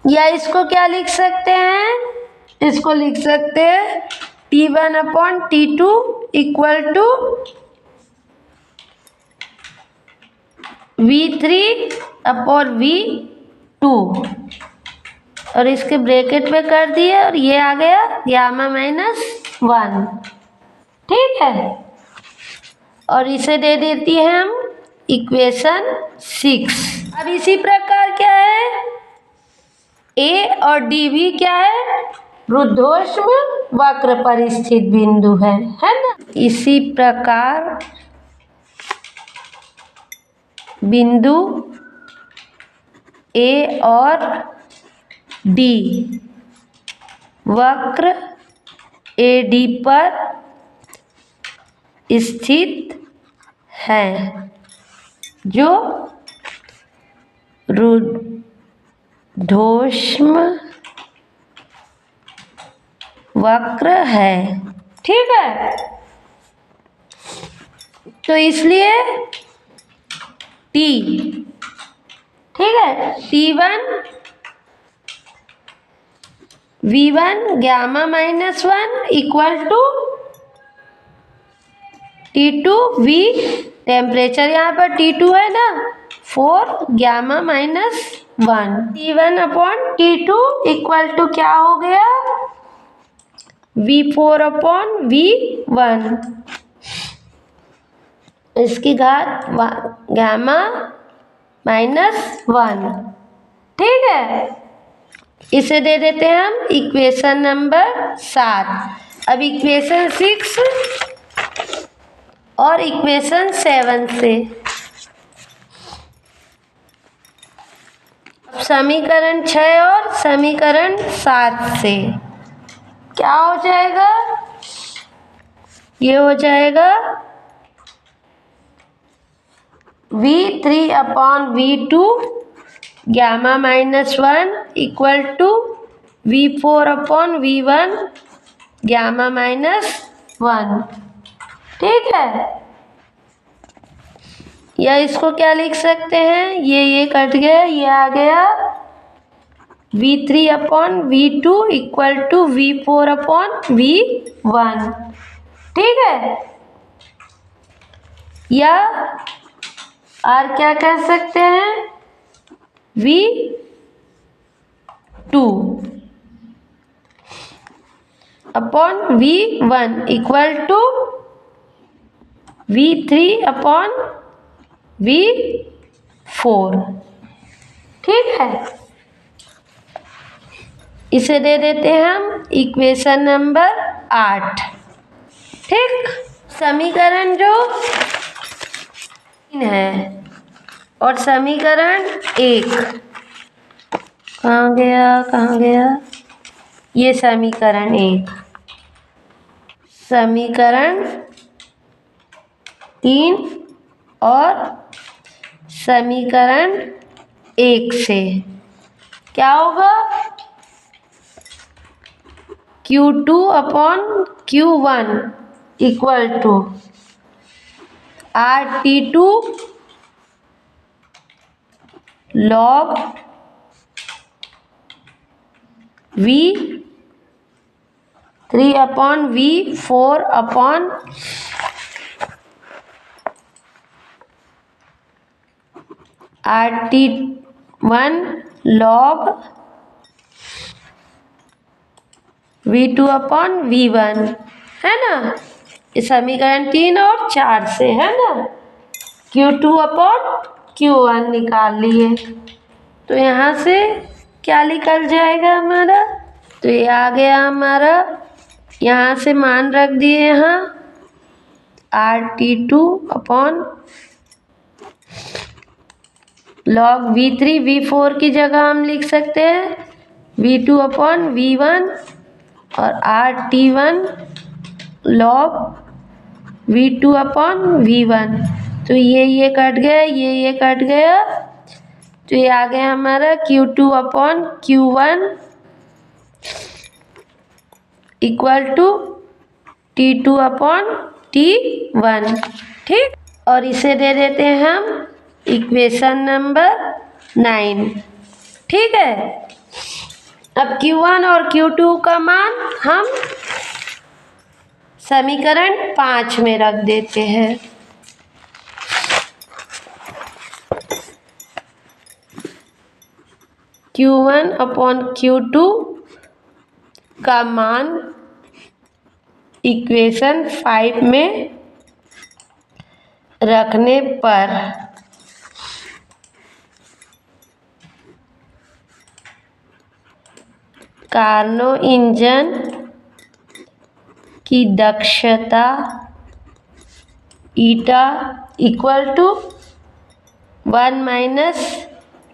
या इसको क्या लिख सकते हैं, इसको लिख सकते हैं T1 upon T2 equal to V3 upon V2, और इसके ब्रैकेट में कर दिए और ये आ गया गामा माइनस 1, ठीक है। और इसे दे देती है हम इक्वेशन 6। अब इसी प्रकार क्या है, A और D भी क्या है, रुद्धोष्म वक्र पर स्थित बिंदु है ना। इसी प्रकार बिंदु A और D वक्र AD पर स्थित है, जो रुद्धोष्म वक्र है, ठीक है। तो इसलिए T, ठीक है, T1 V1 gamma minus 1 equal to T2 V, temperature यहाँ पर T2 है ना, 4 gamma minus 1, T1 upon T2 equal to क्या हो गया, V4 अपॉन V1, इसकी घात गामा माइनस 1, ठीक है। इसे दे देते हैं हम इक्वेशन नंबर 7। अब इक्वेशन 6 और इक्वेशन 7 से समीकरण 6 और समीकरण 7 से क्या हो जाएगा, ये हो जाएगा V3 upon V2 gamma minus 1 equal to V4 upon V1 gamma minus 1, ठीक है। या इसको क्या लिख सकते हैं, ये कट गया, ये आ गया V3 upon V2 equal to V4 upon V1, ठीक है। या और क्या कह सकते हैं, V2 upon V1 equal to V3 upon V4। ठीक है, इसे दे देते हैं हम इक्वेशन नंबर 8। ठीक, समीकरण जो 3 है और समीकरण 1 कहाँ गया, ये समीकरण 1, समीकरण 3 और समीकरण 1 से क्या होगा, Q2 upon Q1 equal to RT2 log V3 upon V4 upon RT1 log V2 upon V1, है ना। ये समीकरण 3 और 4 से, है ना। Q2 अपॉन Q1 निकाल लिए, तो यहाँ से क्या निकल जाएगा हमारा, तो ये आ गया हमारा, यहाँ से मान रख दिए यहाँ RT2 upon log V3 V4 की जगह हम लिख सकते हैं V2 अपॉन V1 और RT1 log V2 upon V1। तो ये कट गया, ये कट गया, तो ये आ गया हमारा Q2 upon Q1 equal to T2 upon T1। ठीक, और इसे दे देते हैं हम इक्वेशन नंबर 9। ठीक है, अब Q1 और Q2 का मान हम समीकरण 5 में रख देते हैं। Q1 अपॉन Q2 का मान इक्वेशन 5 में रखने पर कार्नो इंजन की दक्षता eta equal to 1 minus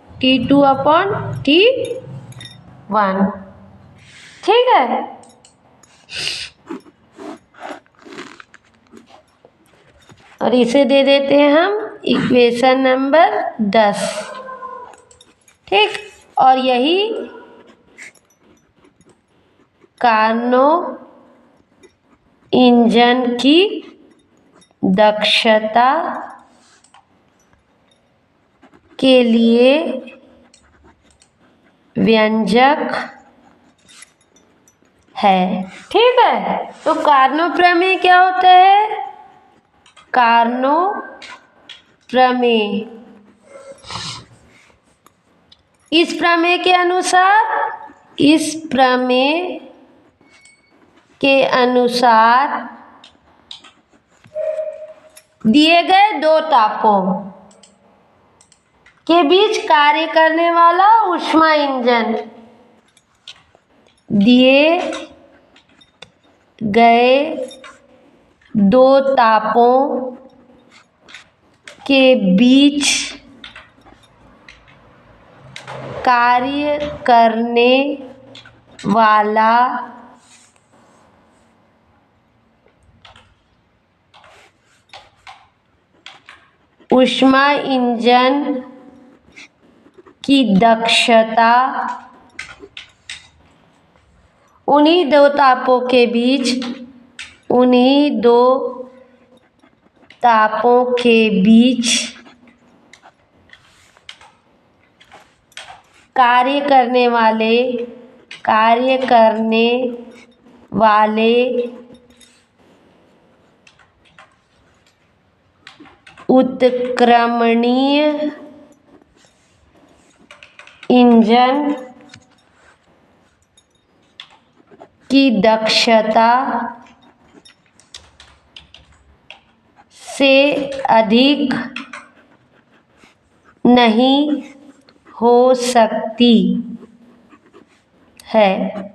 T2 upon T1। ठीक है, और इसे दे देते हैं हम इक्वेशन नंबर 10। ठीक, और यही कार्नो इंजन की दक्षता के लिए व्यंजक है। ठीक है, तो कार्नो प्रमेय क्या होता है, कार्नो प्रमेय, इस प्रमेय के अनुसार दिए गए दो तापों के बीच कार्य करने वाला ऊष्मा इंजन, दिए गए दो तापों के बीच कार्य करने वाला ऊष्मा इंजन की दक्षता उन्हीं दो तापों के बीच कार्य करने वाले उत्क्रमणीय इंजन की दक्षता से अधिक नहीं हो सकती है।